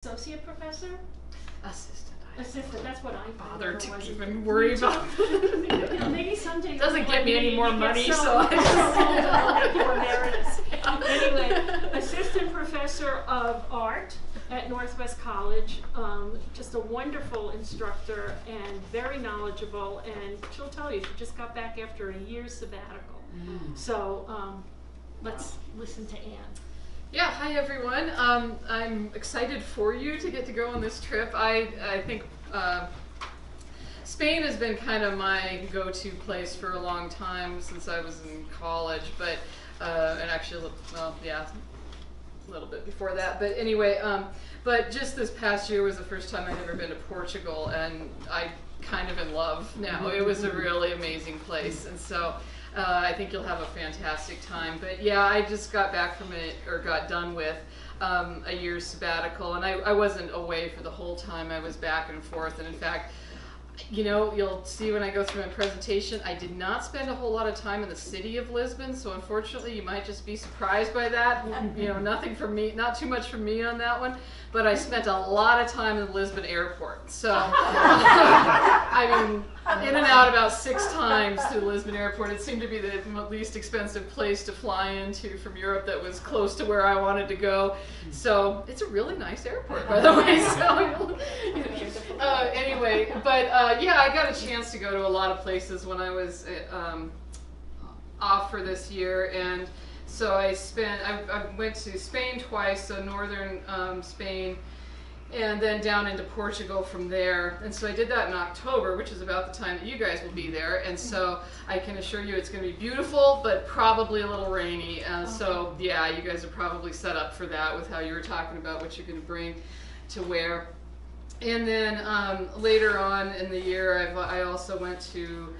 Associate professor? Assistant, that's what I bother to wasn't even worry about. Maybe someday It doesn't get me any more money, so I you emeritus. Anyway, assistant professor of art at Northwest College, just a wonderful instructor and very knowledgeable, and she'll tell you she just got back after a year's sabbatical. So let's listen to Anne. Yeah, hi everyone. I'm excited for you to get to go on this trip. I think Spain has been kind of my go-to place for a long time since I was in college, but and actually, well, yeah, a little bit before that. But anyway, but just this past year was the first time I'd ever been to Portugal, and I'm kind of in love now. It was a really amazing place, and so. I think you'll have a fantastic time. But yeah, I just got back from it, or got done with a year's sabbatical, and I wasn't away for the whole time. I was back and forth, and in fact, you know, you'll see when I go through my presentation, I did not spend a whole lot of time in the city of Lisbon, so unfortunately you might just be surprised by that. You know, nothing from me, not too much from me on that one, but I spent a lot of time in the Lisbon airport. So, I mean, in and out about 6 times to the Lisbon airport. It seemed to be the least expensive place to fly into from Europe that was close to where I wanted to go. So, it's a really nice airport, by the way. So, anyway, but yeah, I got a chance to go to a lot of places when I was off for this year, and so I went to Spain twice, so northern Spain, and then down into Portugal from there. And so I did that in October, which is about the time that you guys will be there, and so I can assure you it's going to be beautiful, but probably a little rainy. So yeah, you guys are probably set up for that with how you were talking about what you're going to bring to wear. And then later on in the year, I also went to,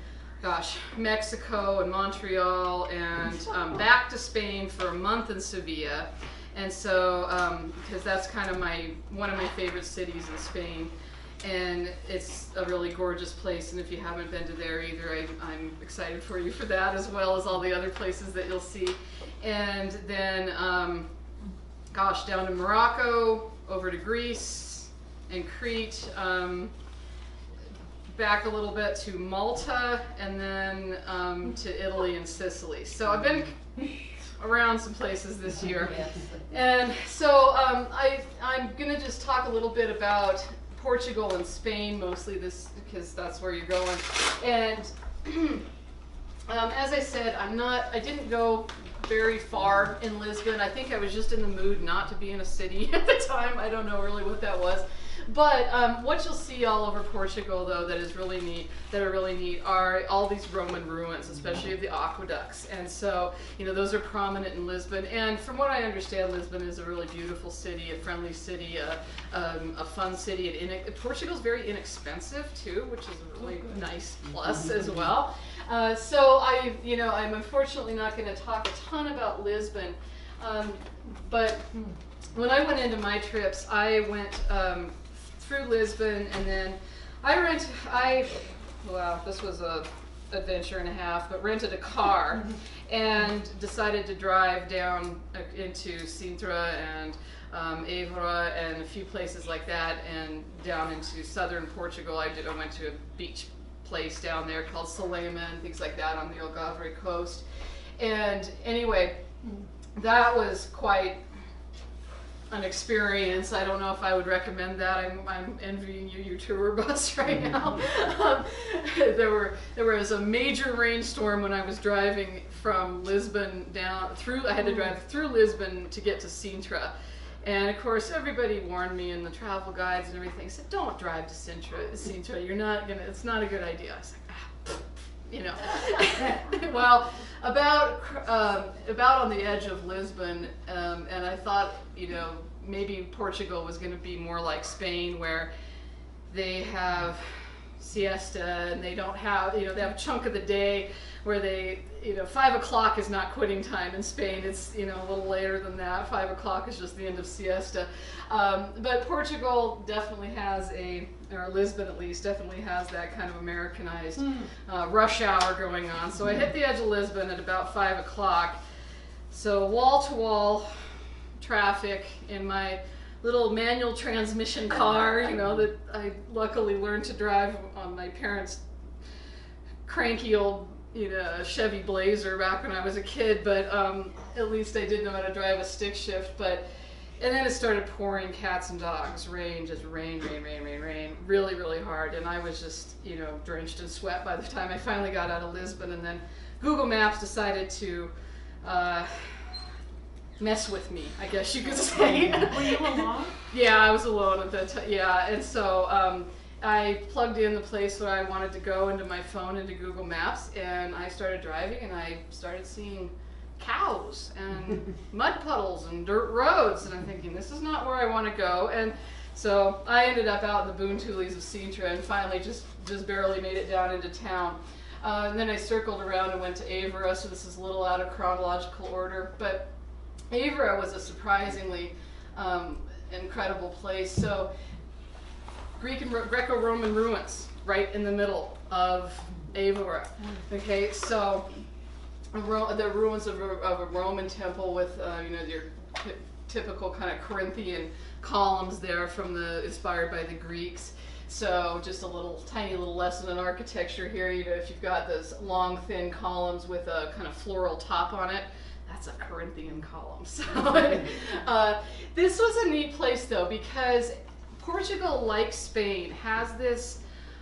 Mexico and Montreal, and back to Spain for a month in Sevilla. And so, because that's kind of one of my favorite cities in Spain, and it's a really gorgeous place. And if you haven't been to there either, I'm excited for you for that, as well as all the other places that you'll see. And then, down to Morocco, over to Greece and Crete, back a little bit to Malta, and then to Italy and Sicily. So I've been around some places this year. And so I'm going to just talk a little bit about Portugal and Spain, mostly because that's where you're going. And as I said, I didn't go very far in Lisbon. I think I was just in the mood not to be in a city at the time. I don't know really what that was. But what you'll see all over Portugal, though, that are really neat, are all these Roman ruins, especially of the aqueducts. And so, you know, those are prominent in Lisbon. And from what I understand, Lisbon is a really beautiful city, a friendly city, a fun city. And Portugal's very inexpensive too, which is a really nice plus as well. So I'm unfortunately not going to talk a ton about Lisbon, but when I went into my trips, I went through Lisbon, and then this was a adventure and a half, but rented a car and decided to drive down into Sintra and Évora and a few places like that, and down into southern Portugal. I went to a beach place down there called Salema and things like that on the Algarve coast. And anyway, that was quite an experience. I don't know if I would recommend that. I'm envying you, your tour bus right now. There was a major rainstorm when I was driving from Lisbon down through. I had to drive through Lisbon to get to Sintra. And of course, everybody warned me, and the travel guides and everything said, "Don't drive to Sintra. You're not gonna. It's not a good idea." I was like, you know. Well, about on the edge of Lisbon, and I thought, you know, maybe Portugal was going to be more like Spain, where they have siesta and they don't have, you know, they have a chunk of the day where they, you know, 5 o'clock is not quitting time in Spain. It's, you know, a little later than that. 5 o'clock is just the end of siesta. But Portugal definitely has or Lisbon at least, definitely has that kind of Americanized rush hour going on. So I hit the edge of Lisbon at about 5 o'clock. So wall-to-wall traffic in my little manual transmission car, you know, that I luckily learned to drive on my parents' cranky old, you know, Chevy Blazer back when I was a kid, but at least I did know how to drive a stick shift. And then it started pouring cats and dogs, rain, really, really hard. And I was just, you know, drenched in sweat by the time I finally got out of Lisbon. And then Google Maps decided to mess with me, I guess you could say. Were you alone? Yeah, I was alone at that time. Yeah, and so I plugged in the place where I wanted to go into my phone, into Google Maps, and I started driving, and I started seeing cows and mud puddles and dirt roads, and I'm thinking, this is not where I want to go. And so I ended up out in the boontoolies of Sintra and finally just barely made it down into town. And then I circled around and went to Iberia, so this is a little out of chronological order, but Iberia was a surprisingly incredible place. So Greek and Greco-Roman ruins right in the middle of Iberia. Okay, so the ruins of a Roman temple with you know, your typical kind of Corinthian columns there inspired by the Greeks. So just a tiny little lesson in architecture here. You know, if you've got those long, thin columns with a kind of floral top on it, that's a Corinthian column. So this was a neat place though, because Portugal, like Spain, has this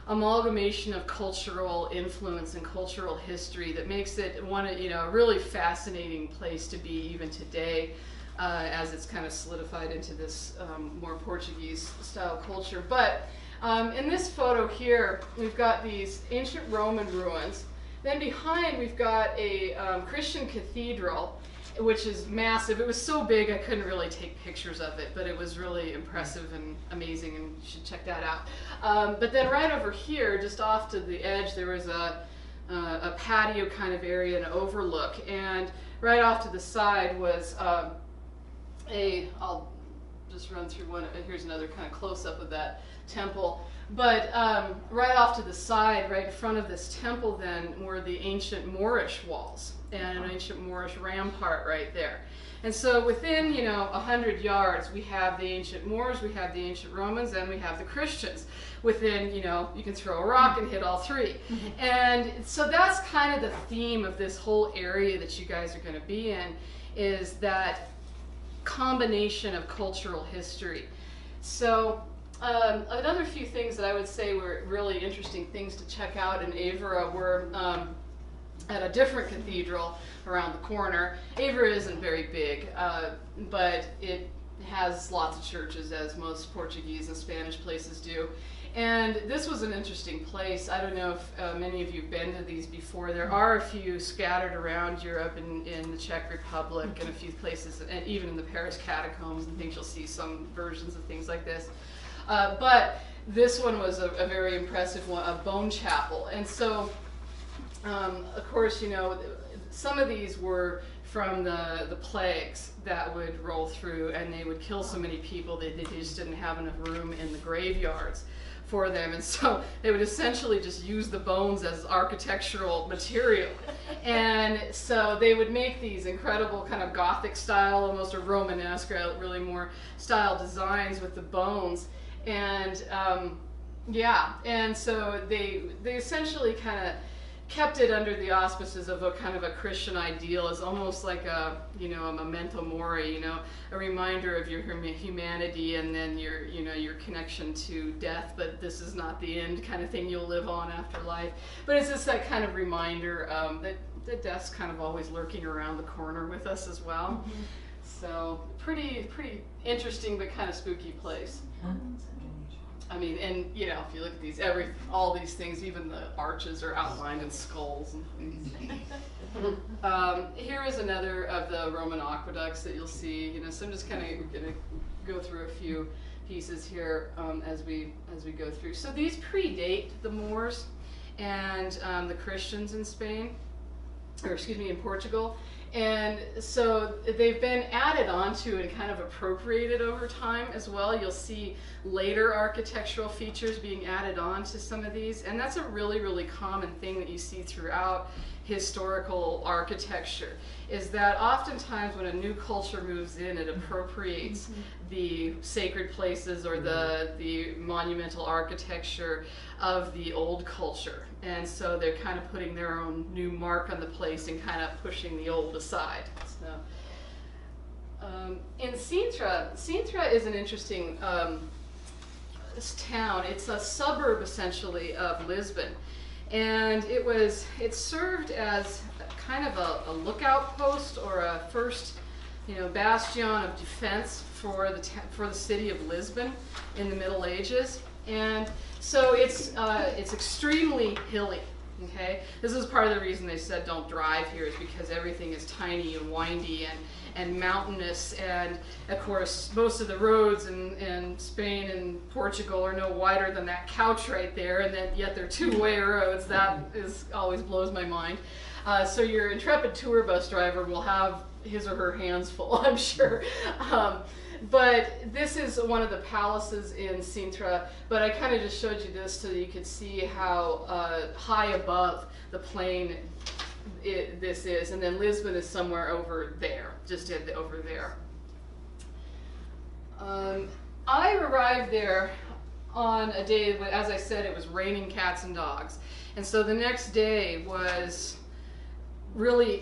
amalgamation of cultural influence and cultural history that makes it a really fascinating place to be even today, as it's kind of solidified into this more Portuguese style culture. But in this photo here, we've got these ancient Roman ruins. Then behind we've got a Christian cathedral, which is massive. It was so big I couldn't really take pictures of it, but it was really impressive and amazing, and you should check that out. But then right over here, just off to the edge, there was a patio kind of area, an overlook, and right off to the side was I'll just run through one. Here's another kind of close-up of that temple. But right off to the side, right in front of this temple then, were the ancient Moorish walls and an ancient Moorish rampart right there. And so within, 100 yards, we have the ancient Moors, we have the ancient Romans, and we have the Christians. Within, you can throw a rock and hit all three. And so that's kind of the theme of this whole area that you guys are going to be in, is that combination of cultural history. So another few things that I would say were really interesting things to check out in Iberia were at a different cathedral around the corner. Iberia isn't very big, but it has lots of churches, as most Portuguese and Spanish places do. And this was an interesting place. I don't know if many of you have been to these before. There are a few scattered around Europe, in the Czech Republic, and a few places, and even in the Paris catacombs and things, you'll see some versions of things like this. But this one was a very impressive one, a bone chapel. And so, of course, some of these were from the plagues that would roll through, and they would kill so many people that they just didn't have enough room in the graveyards for them. And so they would essentially just use the bones as architectural material. And so they would make these incredible kind of Gothic style, almost a Romanesque, really more style designs with the bones. And and so they essentially kind of kept it under the auspices of a kind of a Christian ideal, as almost like a memento mori, a reminder of your humanity, and then your connection to death, but this is not the end kind of thing you'll live on after life. But it's just that kind of reminder that death's kind of always lurking around the corner with us as well. Mm-hmm. So pretty interesting, but kind of spooky place. I mean, and if you look at these, all these things, even the arches are outlined in skulls and things. Here is another of the Roman aqueducts that you'll see. So I'm just kind of going to go through a few pieces here as we go through. So these predate the Moors and the Christians in Spain, or excuse me, in Portugal. And so they've been added onto and kind of appropriated over time as well. You'll see later architectural features being added on to some of these, and that's a really, really common thing that you see throughout historical architecture, is that oftentimes when a new culture moves in, it appropriates the sacred places or the monumental architecture of the old culture. And so they're kind of putting their own new mark on the place and kind of pushing the old aside. So, in Sintra is an interesting town. It's a suburb essentially of Lisbon. And it served as kind of a lookout post or a first, bastion of defense for the city of Lisbon in the Middle Ages. And so it's extremely hilly. Okay, this is part of the reason they said don't drive here, is because everything is tiny and windy and mountainous, and of course most of the roads in Spain and Portugal are no wider than that couch right there, and then yet they're two-way roads. That always blows my mind. So your intrepid tour bus driver will have his or her hands full, I'm sure. But this is one of the palaces in Sintra, but I kind of just showed you this so that you could see how high above the plain this is. And then Lisbon is somewhere over there, just over there. I arrived there on a day when, as I said, it was raining cats and dogs. And so the next day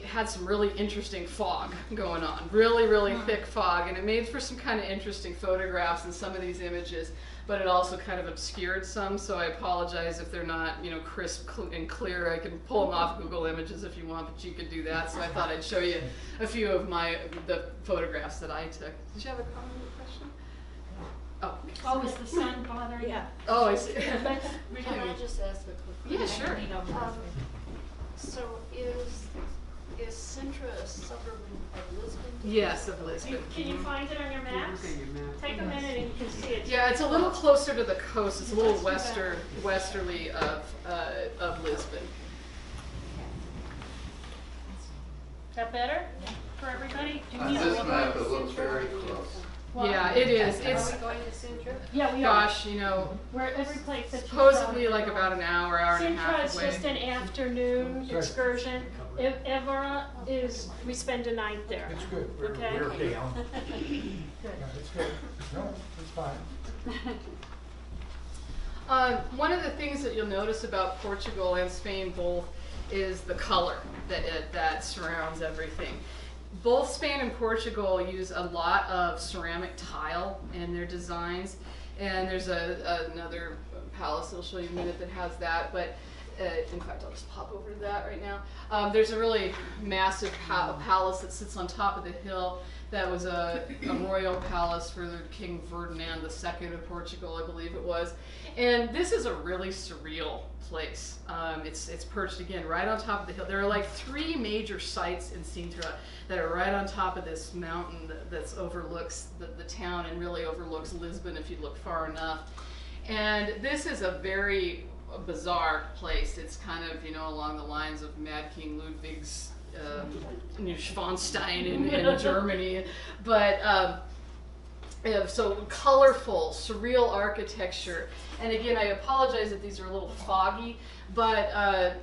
had some really interesting fog going on, really thick fog, and it made for some kind of interesting photographs in some of these images, but it also kind of obscured some, so I apologize if they're not crisp and clear. I can pull them off Google Images if you want, but you could do that. So I thought I'd show you a few of the photographs that I took. Did you have a comment or question? Oh, is the sun bothering you? Yeah. Oh, I see. Can I just ask a quick question? Yeah, sure. So is Sintra a suburb of Lisbon? Yes, of Lisbon. Can you find it on your maps? Take a minute and you can see it. Yeah, it's a little closer to the coast. It's a little westerly of Lisbon. Is that better for everybody? Do you On need this a map, it looks very close. Well, Yeah, it is. Are It's, we going to Sintra? Yeah, we are. gosh, We're every place that you supposedly go. like about an hour and a Sintra half is away. just an afternoon excursion. Evora we spend a night there. It's good. Okay. We're okay. Good. Yeah, it's good. No, it's fine. One of the things that you'll notice about Portugal and Spain both is the color that surrounds everything. Both Spain and Portugal use a lot of ceramic tile in their designs, and there's another palace I'll show you in a minute that has that, but in fact I'll just pop over to that right now. There's a really massive palace that sits on top of the hill that was a royal palace for King Ferdinand II of Portugal, I believe it was. And this is a really surreal place. It's perched again right on top of the hill. There are like 3 major sites in Sintra that are right on top of this mountain that overlooks the town and really overlooks Lisbon if you look far enough. And this is a very bizarre place. It's kind of, along the lines of Mad King Ludwig's Schwanstein in Germany. But so colorful, surreal architecture. And again, I apologize that these are a little foggy, but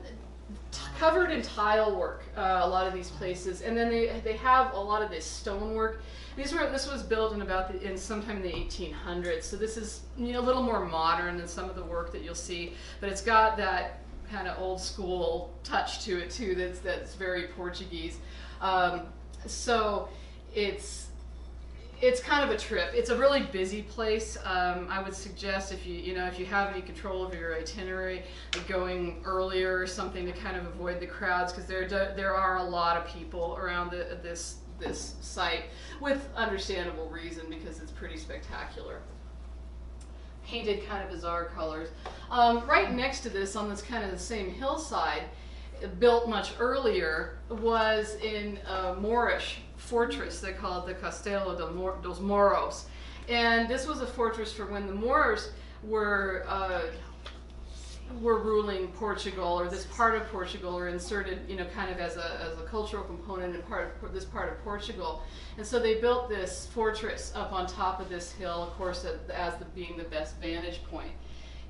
covered in tile work, a lot of these places. And then they have a lot of this stonework. This was built in sometime in the 1800s, so this is a little more modern than some of the work that you'll see, but it's got that kind of old school touch to it too. That's very Portuguese. So it's kind of a trip. It's a really busy place. I would suggest if you have any control over your itinerary, like going earlier or something to kind of avoid the crowds, because there are a lot of people around this site, with understandable reason, because it's pretty spectacular. Painted kind of bizarre colors. Right next to this, on this kind of the same hillside, built much earlier, was in a Moorish fortress. They call it the Castelo dos Moros. And this was a fortress for when the Moors were were ruling Portugal, or this part of Portugal, or inserted, you know, kind of as a cultural component in this part of Portugal. And so they built this fortress up on top of this hill, of course, as being the best vantage point.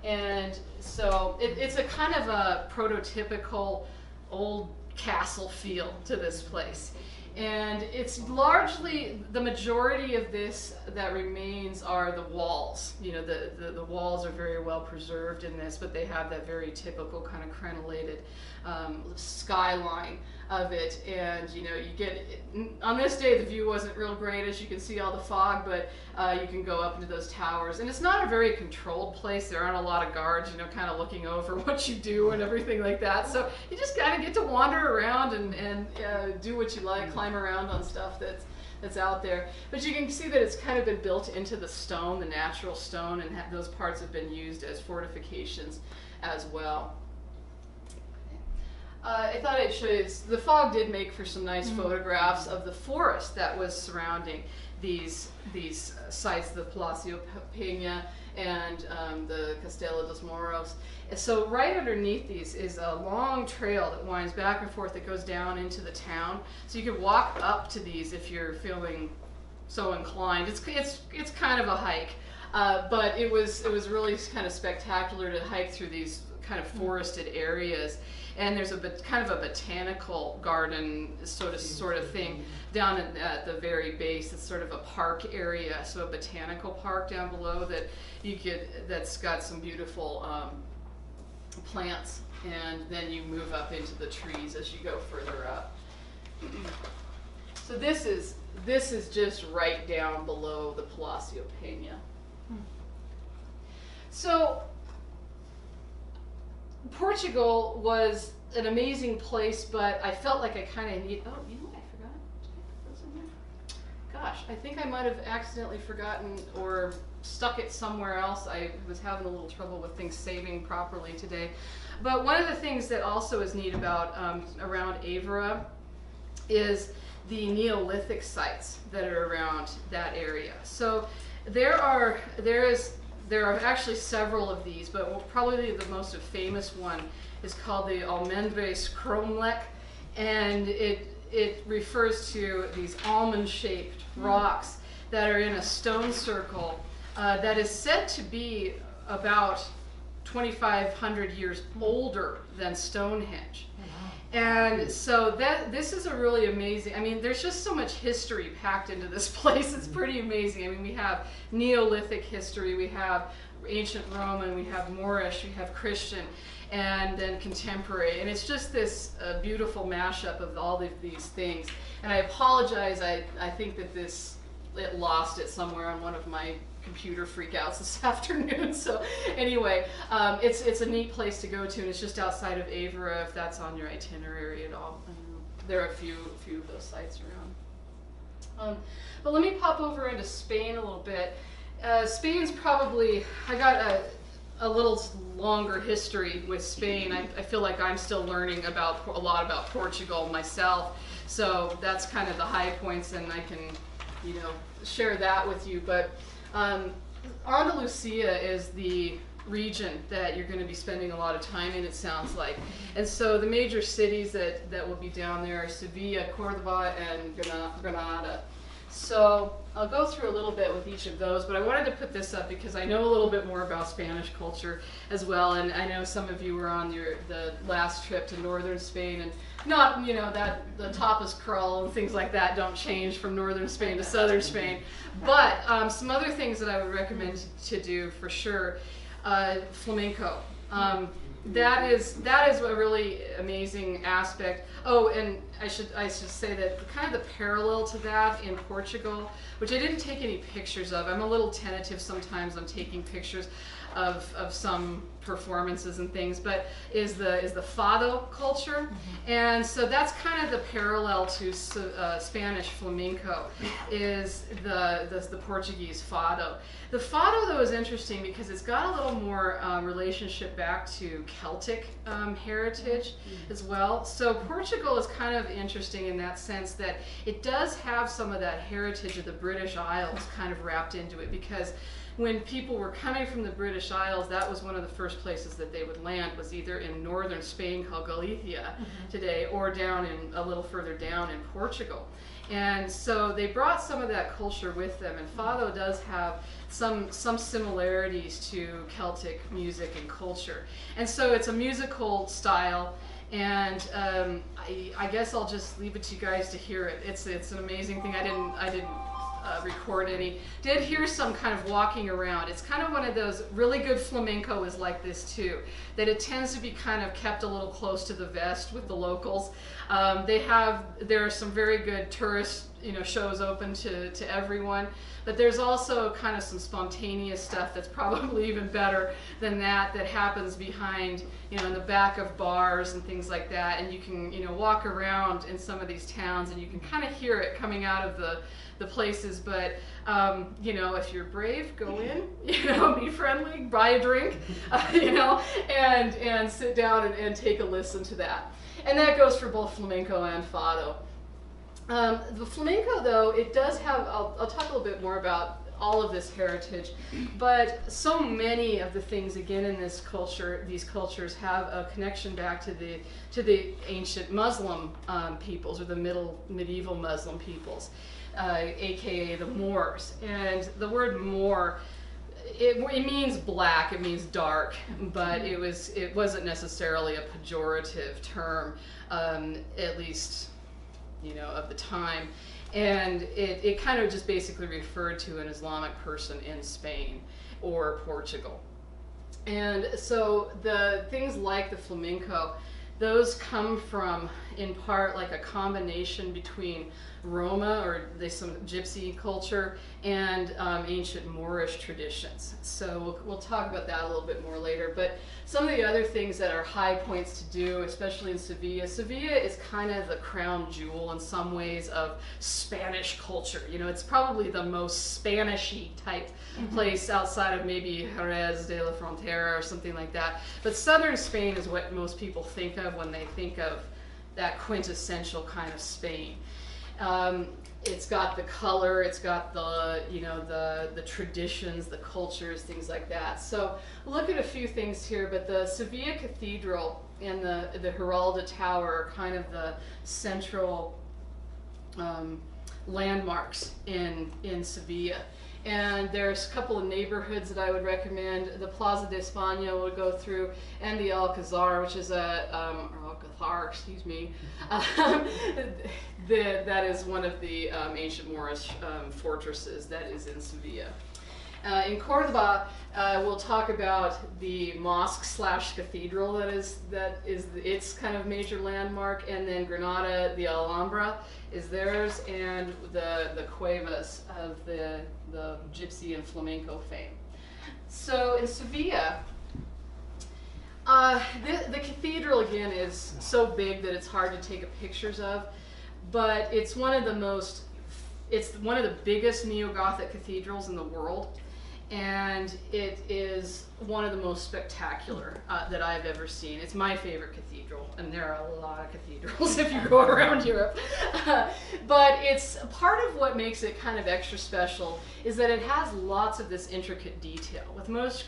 And so it's a kind of a prototypical old castle feel to this place. And it's largely, the majority of this that remains are the walls. You know, the walls are very well preserved in this, but they have that very typical kind of crenellated skyline of it. And, you know, you get, on this day the view wasn't real great, as you can see all the fog, but you can go up into those towers. And it's not a very controlled place. There aren't a lot of guards, you know, kind of looking over what you do and everything like that. So you just kind of get to wander around and do what you like, climb around on stuff that's out there. But you can see that it's kind of been built into the stone, the natural stone, and those parts have been used as fortifications as well. I thought I'd show you, the fog did make for some nice photographs of the forest that was surrounding these sites, the Palacio Peña and the Castelo dos Moros. And so right underneath these is a long trail that winds back and forth that goes down into the town. So you could walk up to these if you're feeling so inclined. It's kind of a hike, but it was really kind of spectacular to hike through these kind of forested areas. And there's a kind of a botanical garden sort of thing down at the very base. It's sort of a park area, so a botanical park down below that that's got some beautiful plants. And then you move up into the trees as you go further up. So this is just right down below the Palacio Peña. So Portugal was an amazing place, but I felt like I kind of need, oh, you know what I forgot? Did I put those in there? Gosh, I think I might have accidentally forgotten or stuck it somewhere else. I was having a little trouble with things saving properly today. But one of the things that also is neat about around Évora is the Neolithic sites that are around that area. So there are actually several of these, but probably the most famous one is called the Almendres Cromlech, and it refers to these almond-shaped rocks that are in a stone circle that is said to be about 2,500 years older than Stonehenge. And so this is a really amazing, I mean, there's just so much history packed into this place. It's pretty amazing. I mean, we have Neolithic history, we have ancient Roman, we have Moorish, we have Christian, and then contemporary. And it's just this beautiful mashup of all of these things. And I apologize, I think that it lost it somewhere on one of my computer freakouts this afternoon. So anyway, it's a neat place to go to, and it's just outside of Évora if that's on your itinerary at all. There are a few of those sites around. But let me pop over into Spain a little bit. Spain's probably, I got a little longer history with Spain. I feel like I'm still learning a lot about Portugal myself, so that's kind of the high points, and I can, you know, share that with you. But Andalusia is the region that you're going to be spending a lot of time in, it sounds like. And so the major cities that will be down there are Sevilla, Cordoba, and Granada. So I'll go through a little bit with each of those, but I wanted to put this up because I know a little bit more about Spanish culture as well, and I know some of you were on the last trip to northern Spain, and not, you know, that the tapas crawl and things like that don't change from northern Spain to southern Spain, but some other things that I would recommend to do for sure, flamenco. That is a really amazing aspect. Oh, and I should say that kind of the parallel to that in Portugal, which I didn't take any pictures of. I'm a little tentative sometimes on taking pictures of some performances and things, but is the fado culture. And so that's kind of the parallel to Spanish flamenco, is the Portuguese fado. The fado, though, is interesting because it's got a little more relationship back to Celtic heritage as well. So Portugal is kind of interesting in that sense that it does have some of that heritage of the British Isles kind of wrapped into it, because when people were coming from the British Isles, that was one of the first places that they would land, was either in northern Spain called Galicia today, or down in a little further down in Portugal. And so they brought some of that culture with them, and Fado does have some similarities to Celtic music and culture. And so it's a musical style, and I guess I'll just leave it to you guys to hear it. It's an amazing thing. I didn't record any. Did hear some kind of walking around. It's kind of one of those, really good flamenco is like this too, that it tends to be kind of kept a little close to the vest with the locals. There are some very good tourist shows open to everyone, but there's also kind of some spontaneous stuff that's probably even better than that happens behind, in the back of bars and things like that, and you can walk around in some of these towns and you can kind of hear it coming out of the places. But if you're brave, go in, be friendly, buy a drink, and sit down and take a listen to that. And that goes for both flamenco and fado. The flamenco, though, it does have, I'll talk a little bit more about all of this heritage, but so many of the things, again, in this culture, these cultures have a connection back to the ancient Muslim peoples, or the medieval Muslim peoples, aka the Moors. And the word Moor, it means black, it means dark, but it wasn't necessarily a pejorative term, at least of the time. And it kind of just basically referred to an Islamic person in Spain or Portugal. And so the things like the flamenco, those come from, in part, like a combination between Roma, or some gypsy culture, and ancient Moorish traditions. So we'll talk about that a little bit more later. But some of the other things that are high points to do, especially in Sevilla. Sevilla is kind of the crown jewel in some ways of Spanish culture. It's probably the most Spanish-y type place outside of maybe Jerez de la Frontera or something like that. But southern Spain is what most people think of when they think of that quintessential kind of Spain. It's got the color, it's got the the traditions, the cultures, things like that. So look at a few things here, but the Sevilla Cathedral and the Giralda Tower are kind of the central landmarks in Sevilla. And there's a couple of neighborhoods that I would recommend. The Plaza de España would go through, and the Alcazar, which is Alcazar, excuse me. That is one of the ancient Moorish fortresses that is in Sevilla. In Cordoba, we'll talk about the mosque / cathedral that is its kind of major landmark, and then Granada, the Alhambra is theirs, and the cuevas of the gypsy and flamenco fame. So in Sevilla, the cathedral, again, is so big that it's hard to take pictures of, but it's one of the biggest neo-Gothic cathedrals in the world, and it is one of the most spectacular that I've ever seen. It's my favorite cathedral, and there are a lot of cathedrals if you go around Europe. But it's part of what makes it kind of extra special is that it has lots of this intricate detail. With most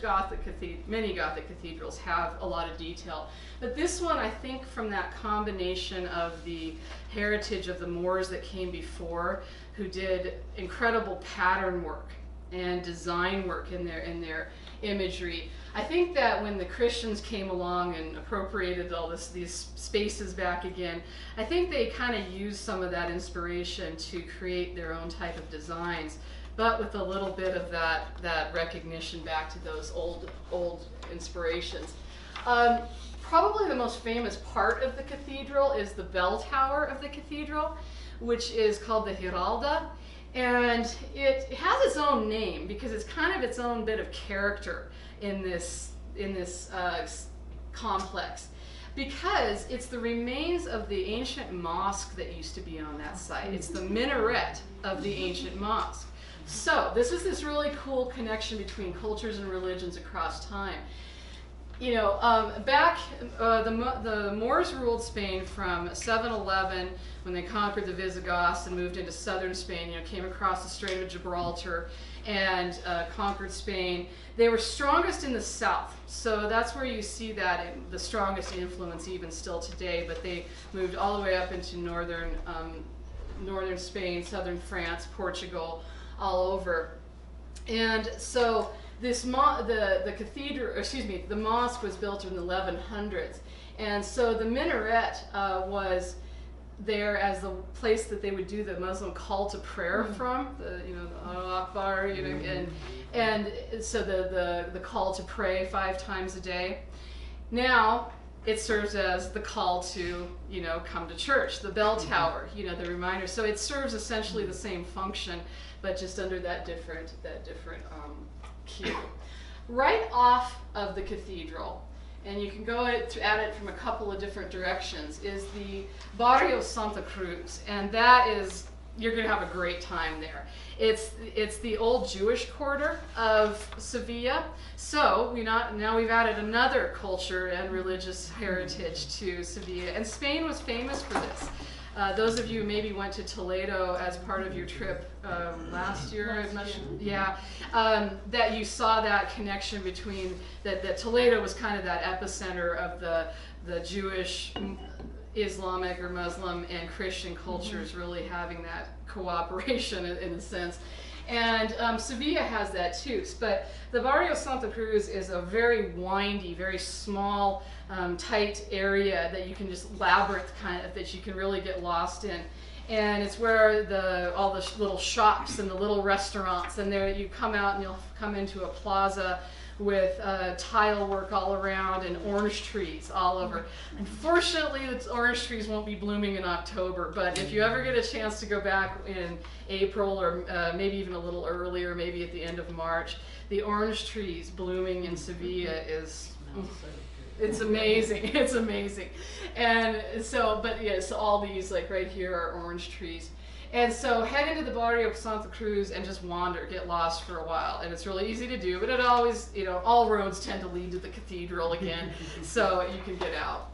many Gothic cathedrals have a lot of detail. But this one, I think, from that combination of the heritage of the Moors that came before, who did incredible pattern work and design work in their imagery. I think that when the Christians came along and appropriated all these spaces back again, I think they kind of used some of that inspiration to create their own type of designs, but with a little bit of that recognition back to those old inspirations. Probably the most famous part of the cathedral is the bell tower of the cathedral, which is called the Giralda. And it has its own name because it's kind of its own bit of character in this complex, because it's the remains of the ancient mosque that used to be on that site. It's the minaret of the ancient mosque. So this is this really cool connection between cultures and religions across time. you know, back, the Moors ruled Spain from 711 when they conquered the Visigoths and moved into southern Spain, you know, came across the Strait of Gibraltar and conquered Spain. They were strongest in the south, so that's where you see that the strongest influence even still today, but they moved all the way up into northern Spain, southern France, Portugal, all over. And so this the cathedral, excuse me, the mosque was built in the 1100s, and so the minaret was there as the place that they would do the Muslim call to prayer from, the Allah Akbar, you know, and so the call to pray 5 times a day. Now it serves as the call to, you know, come to church, the bell tower, you know, the reminder. So it serves essentially the same function, but just under that different cue. Right off of the cathedral, and you can go at it from a couple of different directions, is the Barrio Santa Cruz, and that is, you're going to have a great time there. It's the old Jewish quarter of Sevilla, so now we've added another culture and religious heritage to Sevilla, and Spain was famous for this. Those of you who maybe went to Toledo as part of your trip last year, that you saw that connection between, that Toledo was kind of that epicenter of the Jewish, Islamic or Muslim and Christian cultures really having that cooperation in a sense. And Sevilla has that too, but the Barrio Santa Cruz is a very windy, very small, tight area that you can just labyrinth kind of, that you can really get lost in. And it's where all the little shops and the little restaurants, and there you come out and you'll come into a plaza with tile work all around and orange trees all over. Unfortunately, the orange trees won't be blooming in October, but if you ever get a chance to go back in April or maybe even a little earlier, maybe at the end of March, the orange trees blooming in Sevilla is, it's amazing. It's amazing. And so, but yeah, so all these, like right here, are orange trees. And so head into the Barrio Santa Cruz and just wander, get lost for a while. And it's really easy to do, but it always, you know, all roads tend to lead to the cathedral again, so you can get out.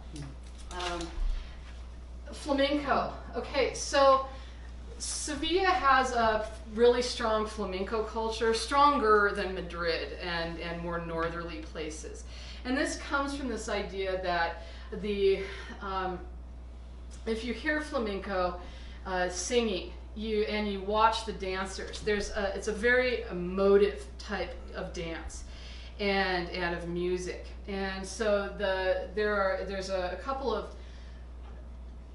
Flamenco. Okay, so Sevilla has a really strong flamenco culture, stronger than Madrid and more northerly places. And this comes from this idea that if you hear flamenco, singing, you watch the dancers, it's a very emotive type of dance and of music, and so there's a couple of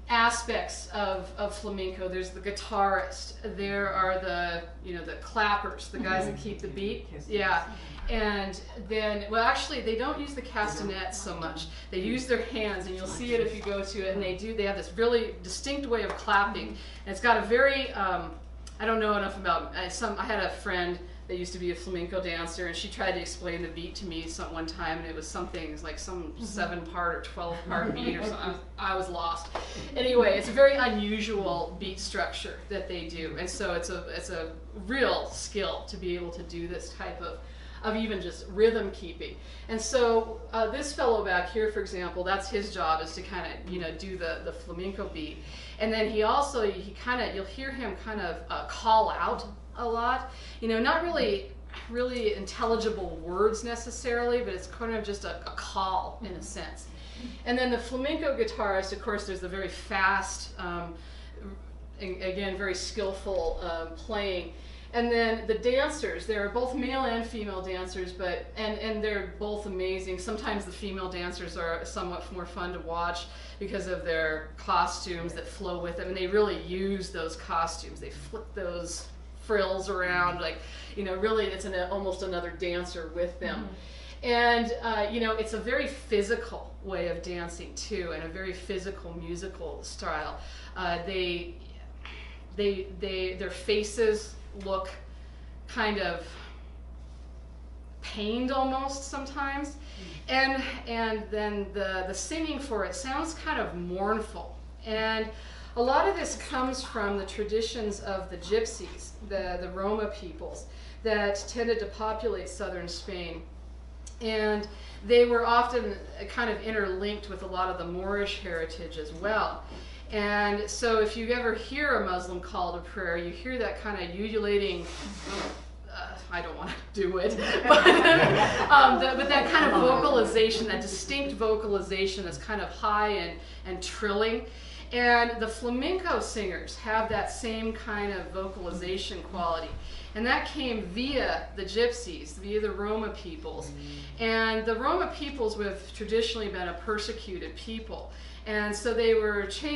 aspects of flamenco. There's the guitarist, there are the clappers, the guys that keep the beat, and then, well, actually they don't use the castanets so much, they use their hands, and you'll see it if you go to it, and they have this really distinct way of clapping, and it's got a very I don't know enough about I had a friend that used to be a flamenco dancer, and she tried to explain the beat to me one time, and it was like some 7-part or 12-part beat or something. I was lost. Anyway, it's a very unusual beat structure that they do, and so it's a real skill to be able to do this type of even just rhythm keeping. And so this fellow back here, for example, that's his job, is to kind of do the flamenco beat. And then you'll hear him kind of call out a lot, not really intelligible words necessarily, but it's kind of just a call in a sense. And then the flamenco guitarist, of course, there's the very fast, again, very skillful playing. And then the dancers, there are both male and female dancers, and they're both amazing. Sometimes the female dancers are somewhat more fun to watch because of their costumes that flow with them, and they really use those costumes. They flip those frills around, really it's almost another dancer with them. And it's a very physical way of dancing too, and a very physical musical style. Their faces look kind of pained almost sometimes, and then the singing for it sounds kind of mournful, and a lot of this comes from the traditions of the gypsies, the Roma peoples that tended to populate southern Spain. And they were often kind of interlinked with a lot of the Moorish heritage as well. And so if you ever hear a Muslim call to prayer, you hear that kind of ululating, I don't want to do it, but that kind of vocalization, that distinct vocalization that's kind of high and trilling. And the flamenco singers have that same kind of vocalization quality. And that came via the gypsies, via the Roma peoples. And the Roma peoples have traditionally been a persecuted people. And so they were chased